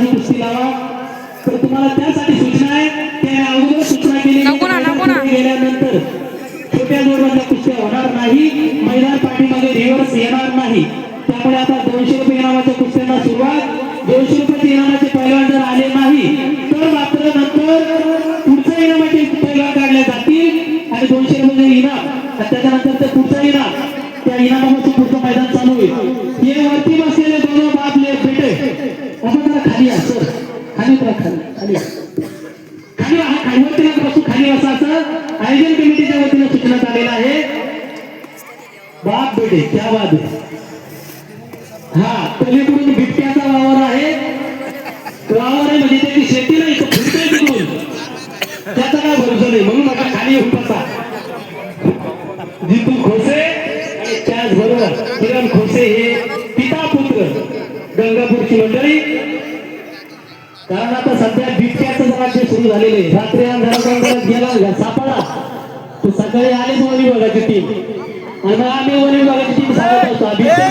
बाजू कुस्ती लावा. तर तुम्हाला त्यासाठी सूचना आहे, त्या अगोदर सूचना केली गेल्यानंतर छोट्या जोराच्या कुस्त्या होणार नाही. मैदान पाठीमागे रिव्हर्स येणार नाही. त्यामुळे आता 200 रुपये इनामाच्या कुस्त्यांना सुरुवात. 200 रुपये इनामाचे पैलवान जर आले नाही तर मात्र नंतर पुढच्या इनामाचे पैलवान काढले जातील आणि 200 रुपये इनाम त्याच्यानंतर ते पुढचा इनाम त्या इनामापासून पुढचं मैदान चालू होईल. हे वरती बसलेले दोन बापले बेटे आपण जरा खाली या सर, खाली उतरा, खाली खाली खाली वरती नका बसू, खाली असं आयोजन कमिटीच्या वतीने सूचना झालेला आहे. बाप बेटे क्या बात आहे. हा पलीकडून बिबट्याचा वावर आहे. वावर आहे म्हणजे त्याची शेती नाही तर फुटतोय तिकडून, त्याचा काय भरोसा नाही. म्हणून आता खाली येऊन बसा. जितू खोसे आणि त्याचबरोबर किरण खोसे हे पिता पुत्र गंगापूरची मंडळी. कारण आता सध्या बिबट्याचं राज्य सुरू झालेले आहे. रात्री अंधारात गेला सापडा तो सकाळी आलेच वन विभागाची टीम आणि आम्ही वन विभागाची टीम सांगत होतो बिबट्या